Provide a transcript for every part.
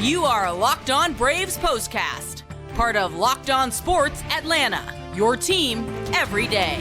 You are Locked On Braves POSTCAST, part of Locked On Sports Atlanta, your team every day.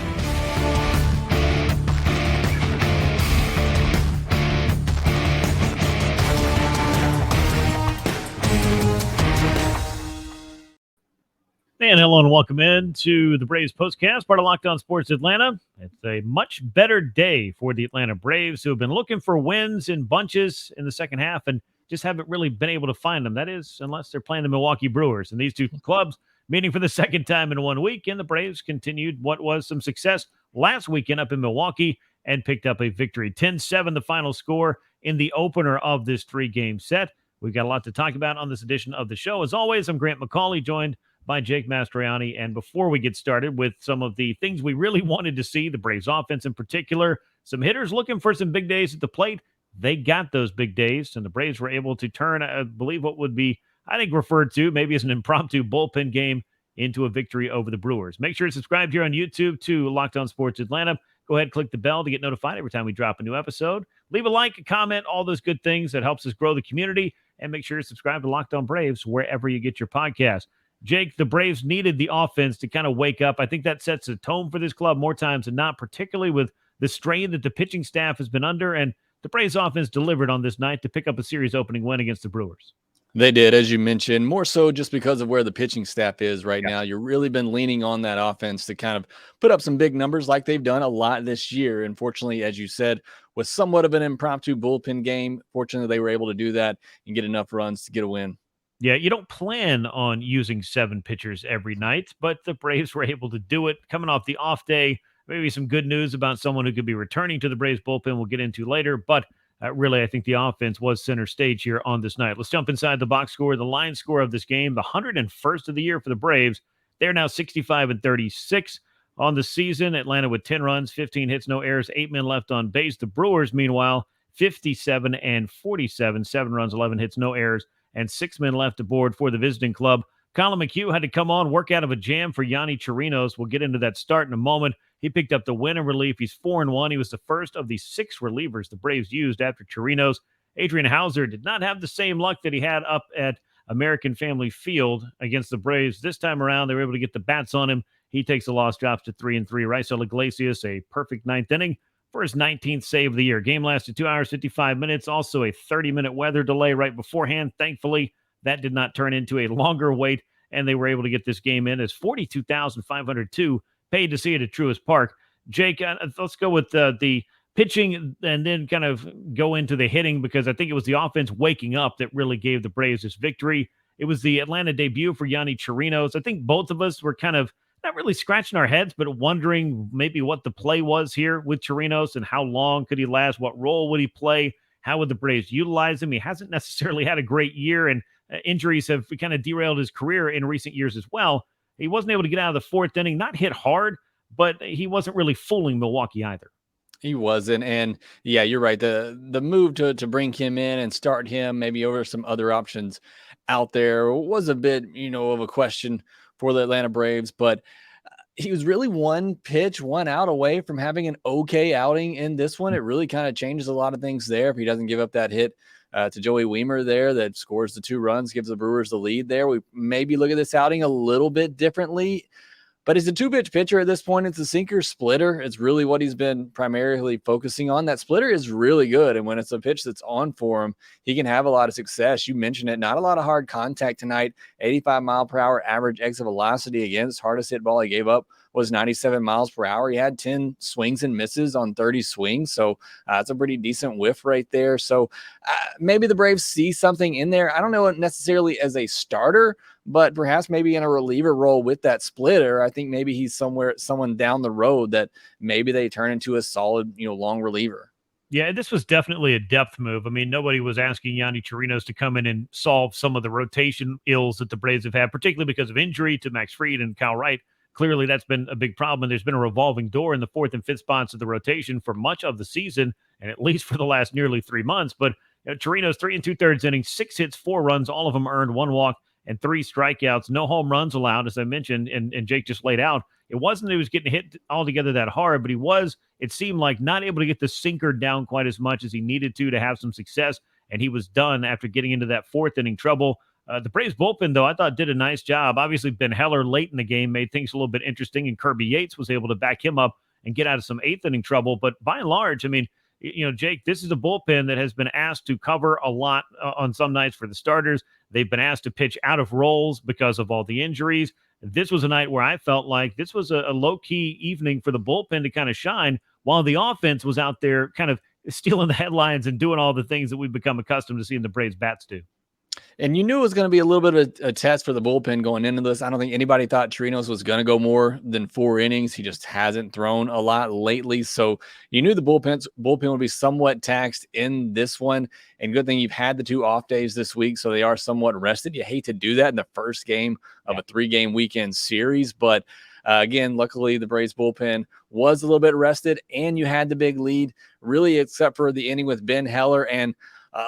And hello and welcome in to the Braves POSTCAST, part of Locked On Sports Atlanta. It's a much better day for the Atlanta Braves, who have been looking for wins in bunches in the second half and just haven't really been able to find them. That is, unless they're playing the Milwaukee Brewers. And these two clubs meeting for the second time in 1 week, and the Braves continued what was some success last weekend up in Milwaukee and picked up a victory. 10-7 the final score in the opener of this three-game set. We've got a lot to talk about on this edition of the show. As always, I'm Grant McAuley, joined by Jake Mastroianni. And before we get started with some of the things we really wanted to see, the Braves offense in particular, some hitters looking for some big days at the plate. They got those big days, and the Braves were able to turn, I believe, what would be, I think, referred to maybe as an impromptu bullpen game into a victory over the Brewers. Make sure to subscribe here on YouTube to Locked On Sports Atlanta. Go ahead, click the bell to get notified every time we drop a new episode. Leave a like, a comment, all those good things that helps us grow the community. And make sure to subscribe to Locked On Braves wherever you get your podcast. Jake, the Braves needed the offense to kind of wake up. I think that sets a tone for this club more times than not, particularly with the strain that the pitching staff has been under. And the Braves offense delivered on this night to pick up a series opening win against the Brewers. They did, as you mentioned, more so just because of where the pitching staff is right now. You've really been leaning on that offense to kind of put up some big numbers like they've done a lot this year. And fortunately, as you said, was somewhat of an impromptu bullpen game. Fortunately, they were able to do that and get enough runs to get a win. Yeah, you don't plan on using 7 pitchers every night, but the Braves were able to do it. Coming off the off day, maybe some good news about someone who could be returning to the Braves bullpen we'll get into later, but really I think the offense was center stage here on this night. Let's jump inside the box score. The line score of this game, the 101st of the year for the Braves. They're now 65-36 on the season. Atlanta with 10 runs, 15 hits, no errors, 8 men left on base. The Brewers, meanwhile, 57-47, 7 runs, 11 hits, no errors, and 6 men left aboard for the visiting club. Colin McHugh had to come on, work out of a jam for Yonny Chirinos. We'll get into that start in a moment. He picked up the win in relief. He's 4-1. He was the first of the 6 relievers the Braves used after Chirinos. Adrian Hauser did not have the same luck that he had up at American Family Field against the Braves. This time around, they were able to get the bats on him. He takes a loss, drops to 3-3. Raisel Iglesias, a perfect 9th inning for his 19th save of the year. Game lasted 2 hours, 55 minutes. Also a 30-minute weather delay right beforehand. Thankfully, that did not turn into a longer wait, and they were able to get this game in as 42,502 paid to see it at Truist Park. Jake, let's go with the pitching and then kind of go into the hitting, because I think it was the offense waking up that really gave the Braves this victory. It was the Atlanta debut for Yonny Chirinos. I think both of us were kind of not really scratching our heads, but wondering maybe what the play was here with Chirinos and how long could he last? What role would he play? How would the Braves utilize him? He hasn't necessarily had a great year, and injuries have kind of derailed his career in recent years as well. He wasn't able to get out of the 4th inning, not hit hard, but he wasn't really fooling Milwaukee either. He wasn't. And yeah, you're right. The move to bring him in and start him maybe over some other options out there was a bit, of a question for the Atlanta Braves, but he was really 1 pitch, 1 out away from having an okay outing in this one. It really kind of changes a lot of things there. If he doesn't give up that hit to Joey Wiemer there that scores the 2 runs, gives the Brewers the lead there, we maybe look at this outing a little bit differently. But he's a 2-pitch pitcher at this point. It's a sinker splitter. It's really what he's been primarily focusing on. That splitter is really good. And when it's a pitch that's on for him, he can have a lot of success. You mentioned it. Not a lot of hard contact tonight. 85 mile per hour average exit velocity against. Hardest hit ball he gave up was 97 miles per hour. He had 10 swings and misses on 30 swings. So it's a pretty decent whiff right there. So maybe the Braves see something in there. I don't know necessarily as a starter, but perhaps maybe in a reliever role with that splitter. I think maybe he's someone down the road that maybe they turn into a solid, long reliever. Yeah, this was definitely a depth move. I mean, nobody was asking Yonny Chirinos to come in and solve some of the rotation ills that the Braves have had, particularly because of injury to Max Fried and Kyle Wright. Clearly, that's been a big problem. And there's been a revolving door in the 4th and 5th spots of the rotation for much of the season, and at least for the last nearly 3 months. But Chirinos, 3 2/3 innings, 6 hits, 4 runs, all of them earned, 1 walk, and 3 strikeouts. No home runs allowed, as I mentioned, and Jake just laid out. It wasn't that he was getting hit altogether that hard, but he was, it seemed like, not able to get the sinker down quite as much as he needed to have some success. and he was done after getting into that fourth inning trouble. The Braves bullpen, though, I thought did a nice job. Obviously, Ben Heller late in the game made things a little bit interesting, and Kirby Yates was able to back him up and get out of some eighth inning trouble. But by and large, I mean, Jake, this is a bullpen that has been asked to cover a lot on some nights for the starters. They've been asked to pitch out of roles because of all the injuries. This was a night where I felt like this was a low-key evening for the bullpen to kind of shine while the offense was out there kind of stealing the headlines and doing all the things that we've become accustomed to seeing the Braves bats do. And you knew it was going to be a little bit of a test for the bullpen going into this. I don't think anybody thought Chirinos was going to go more than 4 innings. He just hasn't thrown a lot lately. So you knew the bullpen would be somewhat taxed in this one. And good thing you've had the 2 off days this week, so they are somewhat rested. You hate to do that in the first game of a 3-game weekend series. But again, luckily the Braves bullpen was a little bit rested, and you had the big lead, really, except for the inning with Ben Heller. And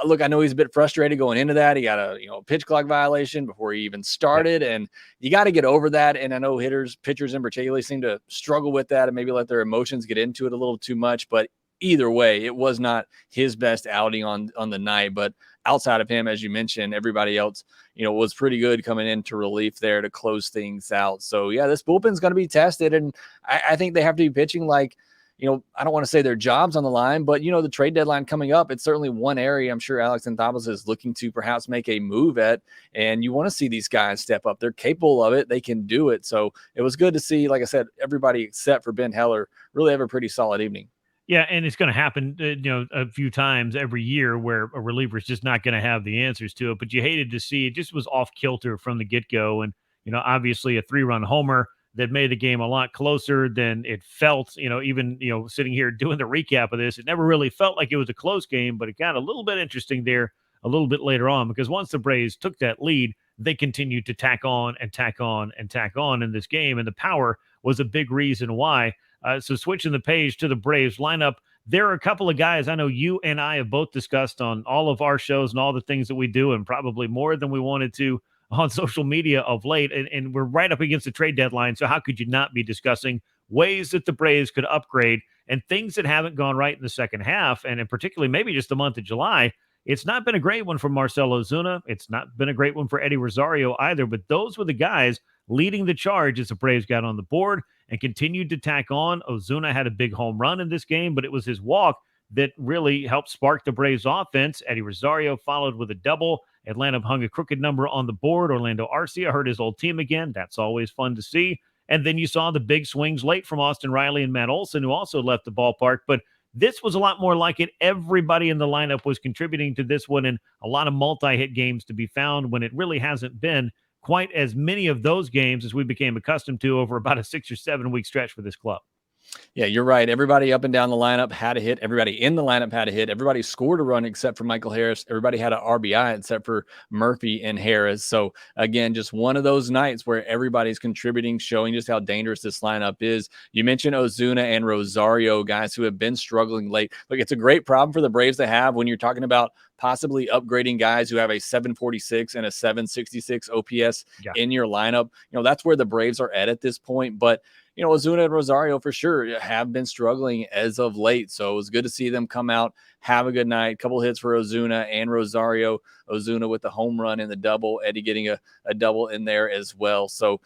look, I know he's a bit frustrated going into that. He got a pitch clock violation before he even started, and you got to get over that. And I know pitchers in particular seem to struggle with that and maybe let their emotions get into it a little too much. But either way, it was not his best outing on the night. But outside of him, as you mentioned, everybody else, was pretty good coming into relief there to close things out. So yeah, this bullpen's going to be tested, and I think they have to be pitching like, I don't want to say their job's on the line, but, the trade deadline coming up, it's certainly one area I'm sure Alex Anthopoulos is looking to perhaps make a move at, and you want to see these guys step up. They're capable of it. They can do it. So it was good to see, like I said, everybody except for Ben Heller really have a pretty solid evening. Yeah, and it's going to happen, a few times every year where a reliever is just not going to have the answers to it. But you hated to see it just was off kilter from the get-go. And, obviously a 3-run homer that made the game a lot closer than it felt, even, sitting here doing the recap of this, it never really felt like it was a close game, but it got a little bit interesting there a little bit later on, because once the Braves took that lead, they continued to tack on and tack on and tack on in this game. And the power was a big reason why. So switching the page to the Braves lineup, there are a couple of guys I know you and I have both discussed on all of our shows and all the things that we do, and probably more than we wanted to on social media of late, and we're right up against the trade deadline, so how could you not be discussing ways that the Braves could upgrade and things that haven't gone right in the second half, and in particularly maybe just the month of July. It's not been a great one for Marcell Ozuna. It's not been a great one for Eddie Rosario either, but those were the guys leading the charge as the Braves got on the board and continued to tack on. Ozuna had a big home run in this game, but it was his walk that really helped spark the Braves offense. Eddie Rosario followed with a double. Atlanta hung a crooked number on the board. Orlando Arcia hurt his old team again. That's always fun to see. And then you saw the big swings late from Austin Riley and Matt Olson, who also left the ballpark. But this was a lot more like it. Everybody in the lineup was contributing to this one, and a lot of multi-hit games to be found when it really hasn't been quite as many of those games as we became accustomed to over about a 6 or 7 week stretch for this club. Yeah, you're right. Everybody up and down the lineup had a hit. Everybody in the lineup had a hit. Everybody scored a run except for Michael Harris. Everybody had an RBI except for Murphy and Harris. So again, just one of those nights where everybody's contributing, showing just how dangerous this lineup is. You mentioned Ozuna and Rosario, guys who have been struggling late. Look, it's a great problem for the Braves to have when you're talking about possibly upgrading guys who have a 746 and a 766 OPS in your lineup. That's where the Braves are at this point. But Ozuna and Rosario for sure have been struggling as of late. So it was good to see them come out, have a good night. Couple hits for Ozuna and Rosario. Ozuna with the home run and the double. Eddie getting a double in there as well. So,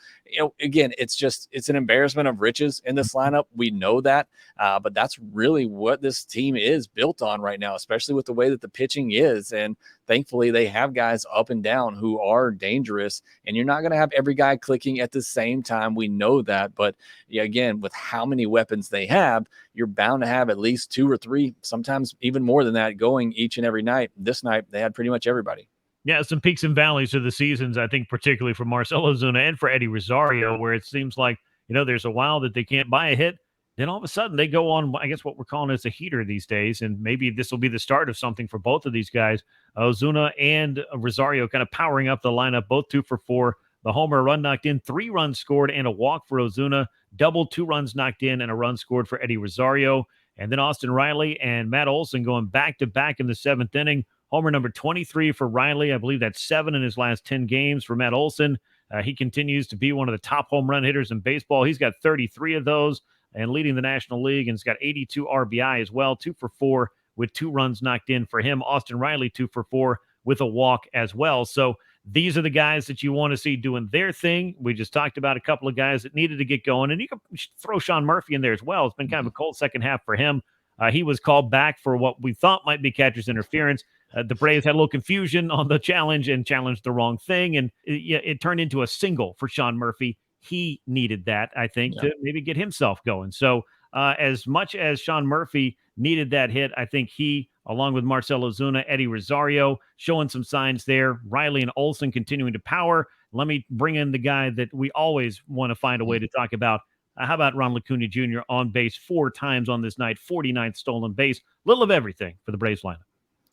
again, it's an embarrassment of riches in this lineup. We know that, but that's really what this team is built on right now, especially with the way that the pitching is. And thankfully, they have guys up and down who are dangerous, and you're not going to have every guy clicking at the same time. We know that, but again, with how many weapons they have, you're bound to have at least 2 or 3, sometimes even more than that, going each and every night. This night, they had pretty much everybody. Yeah, some peaks and valleys of the seasons, I think, particularly for Marcell Ozuna and for Eddie Rosario, where it seems like, there's a while that they can't buy a hit. Then all of a sudden they go on, I guess what we're calling as a heater these days. And maybe this will be the start of something for both of these guys. Ozuna and Rosario kind of powering up the lineup, both 2 for 4. The homer, run knocked in, 3 runs scored, and a walk for Ozuna. Double, 2 runs knocked in, and a run scored for Eddie Rosario. And then Austin Riley and Matt Olson going back-to-back in the 7th inning. Homer number 23 for Riley. I believe that's 7 in his last 10 games for Matt Olson. He continues to be one of the top home run hitters in baseball. He's got 33 of those and leading the National League, and he's got 82 RBI as well, 2 for 4 with 2 runs knocked in for him. Austin Riley 2 for 4 with a walk as well. So these are the guys that you want to see doing their thing. We just talked about a couple of guys that needed to get going, and you can throw Sean Murphy in there as well. It's been kind of a cold second half for him. He was called back for what we thought might be catcher's interference. The Braves had a little confusion on the challenge and challenged the wrong thing, and it turned into a single for Sean Murphy. He needed that, I think, to maybe get himself going. So as much as Sean Murphy needed that hit, I think he, along with Marcell Ozuna, Eddie Rosario, showing some signs there. Riley and Olson continuing to power. Let me bring in the guy that we always want to find a way to talk about. How about Ronald Acuna Jr. on base 4 times on this night, 49th stolen base, little of everything for the Braves lineup.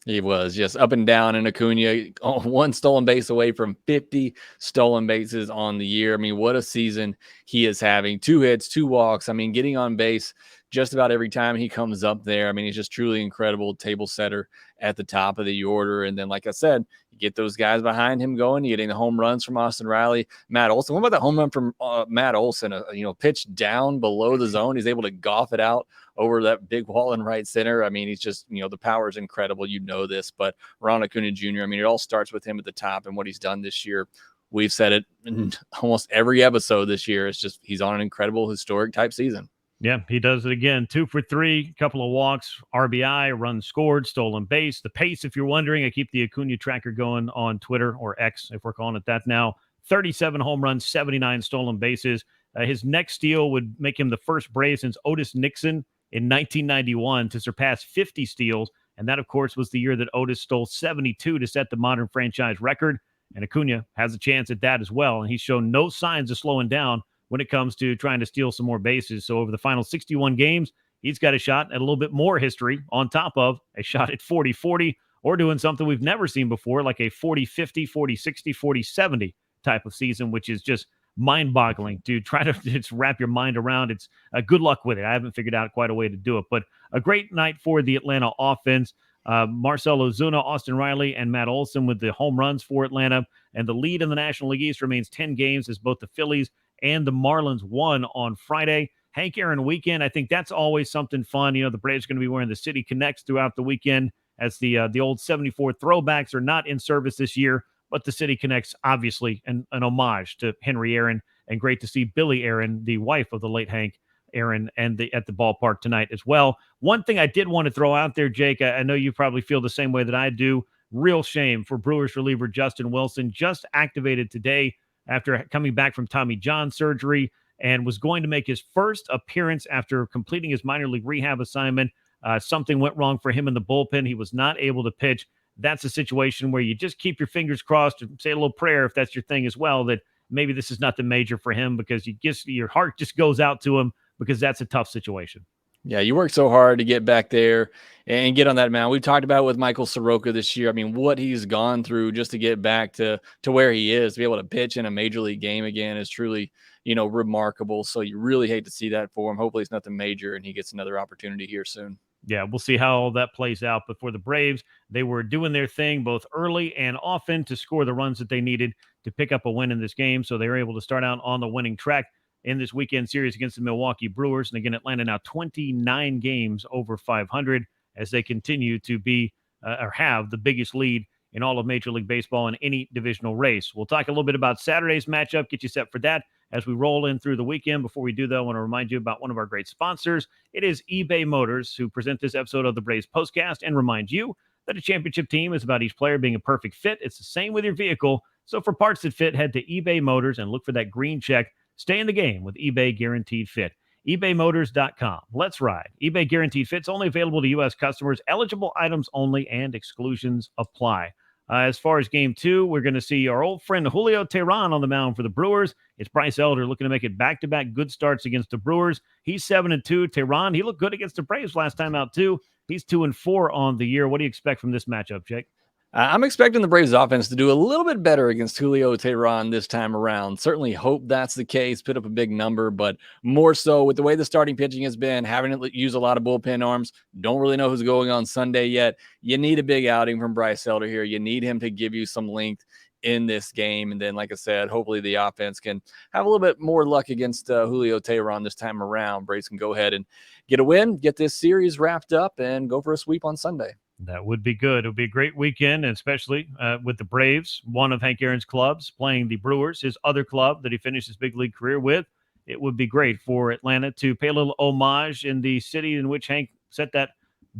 He was just up and down in Acuna, 1 stolen base away from 50 stolen bases on the year. I mean, what a season he is having. 2 hits, 2 walks. I mean, getting on base just about every time he comes up there. I mean, he's just truly incredible table setter at the top of the order. And then, like I said, you get those guys behind him going. You're getting the home runs from Austin Riley, Matt Olson. What about that home run from Matt Olson? Pitch down below the zone. He's able to golf it out over that big wall in right center. I mean, he's just, the power is incredible. You know this, but Ronald Acuna Jr., I mean, it all starts with him at the top and what he's done this year. We've said it in almost every episode this year. It's just, he's on an incredible historic type season. Yeah, he does it again. 2 for 3, couple of walks, RBI, runs scored, stolen base. The pace, if you're wondering, I keep the Acuna tracker going on Twitter, or X, if we're calling it that now. 37 home runs, 79 stolen bases. His next steal would make him the first Brave since Otis Nixon in 1991 to surpass 50 steals. And that, of course, was the year that Otis stole 72 to set the modern franchise record. And Acuna has a chance at that as well. And he's shown no signs of slowing down when it comes to trying to steal some more bases. So over the final 61 games, he's got a shot at a little bit more history on top of a shot at 40-40 or doing something we've never seen before, like a 40-50, 40-60, 40-70 type of season, which is just mind-boggling to try to just wrap your mind around. It's good luck with it. I haven't figured out quite a way to do it, but a great night for the Atlanta offense. Marcell Ozuna, Austin Riley, and Matt Olson with the home runs for Atlanta. And the lead in the National League East remains 10 games as both the Phillies and the Marlins won on Friday. Hank Aaron weekend, I think that's always something fun. The Braves are going to be wearing the City Connects throughout the weekend as the old 74 throwbacks are not in service this year, but the City Connects, obviously, an homage to Henry Aaron, and great to see Billy Aaron, the wife of the late Hank Aaron, and at the ballpark tonight as well. One thing I did want to throw out there, Jake, I know you probably feel the same way that I do. Real shame for Brewers reliever Justin Wilson, just activated today after coming back from Tommy John surgery, and was going to make his first appearance after completing his minor league rehab assignment. Something went wrong for him in the bullpen. He was not able to pitch. That's a situation where you just keep your fingers crossed and say a little prayer, if that's your thing as well, that maybe this is not the major for him, because your heart just goes out to him, because that's a tough situation. Yeah, you worked so hard to get back there and get on that mound. We've talked about it with Michael Soroka this year. I mean, what he's gone through just to get back to where he is, to be able to pitch in a major league game again is truly, remarkable. So you really hate to see that for him. Hopefully it's nothing major and he gets another opportunity here soon. Yeah, we'll see how all that plays out. But for the Braves, they were doing their thing both early and often to score the runs that they needed to pick up a win in this game. So they were able to start out on the winning track in this weekend series against the Milwaukee Brewers. And again, Atlanta now 29 games over 500 as they continue to be or have the biggest lead in all of Major League Baseball in any divisional race. We'll talk a little bit about Saturday's matchup, get you set for that as we roll in through the weekend. Before we do, though, I want to remind you about one of our great sponsors. It is eBay Motors, who present this episode of the Braves Postcast, and remind you that a championship team is about each player being a perfect fit. It's the same with your vehicle. So for parts that fit, head to eBay Motors and look for that green check. Stay in the game with eBay Guaranteed Fit. ebaymotors.com. Let's ride. eBay Guaranteed Fit's only available to U.S. customers. Eligible items only, and exclusions apply. As far as game 2, we're going to see our old friend Julio Teheran on the mound for the Brewers. It's Bryce Elder looking to make it back-to-back good starts against the Brewers. He's 7-2. Teheran, he looked good against the Braves last time out, too. He's 2-4 on the year. What do you expect from this matchup, Jake? I'm expecting the Braves offense to do a little bit better against Julio Teheran this time around. Certainly hope that's the case, put up a big number, but more so with the way the starting pitching has been, having to use a lot of bullpen arms. Don't really know who's going on Sunday yet. You need a big outing from Bryce Elder here. You need him to give you some length in this game. And then, like I said, hopefully the offense can have a little bit more luck against Julio Teheran this time around. Braves can go ahead and get a win, get this series wrapped up, and go for a sweep on Sunday. That would be good. It would be a great weekend, and especially with the Braves, one of Hank Aaron's clubs, playing the Brewers, his other club that he finished his big league career with. It would be great for Atlanta to pay a little homage in the city in which Hank set that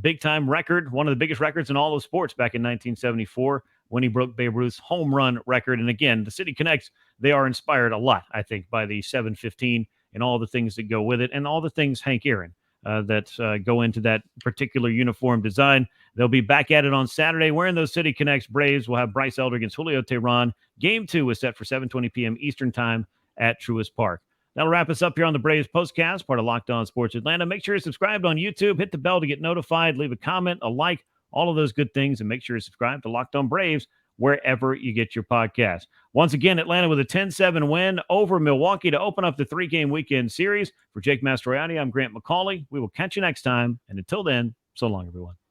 big-time record, one of the biggest records in all of sports back in 1974 when he broke Babe Ruth's home run record. And again, the City Connects, they are inspired a lot, I think, by the 715 and all the things that go with it and all the things Hank Aaron that go into that particular uniform design. They'll be back at it on Saturday wearing those City Connects. Braves will have Bryce Elder against Julio Teheran. Game 2 is set for 7:20 p.m. Eastern Time at Truist Park. That'll wrap us up here on the Braves Postcast, part of Locked On Sports Atlanta. Make sure you're subscribed on YouTube. Hit the bell to get notified. Leave a comment, a like, all of those good things. And make sure you're subscribed to Locked On Braves wherever you get your podcast. Once again, Atlanta with a 10-7 win over Milwaukee to open up the 3-game weekend series. For Jake Mastroianni, I'm Grant McAuley. We will catch you next time. And until then, so long, everyone.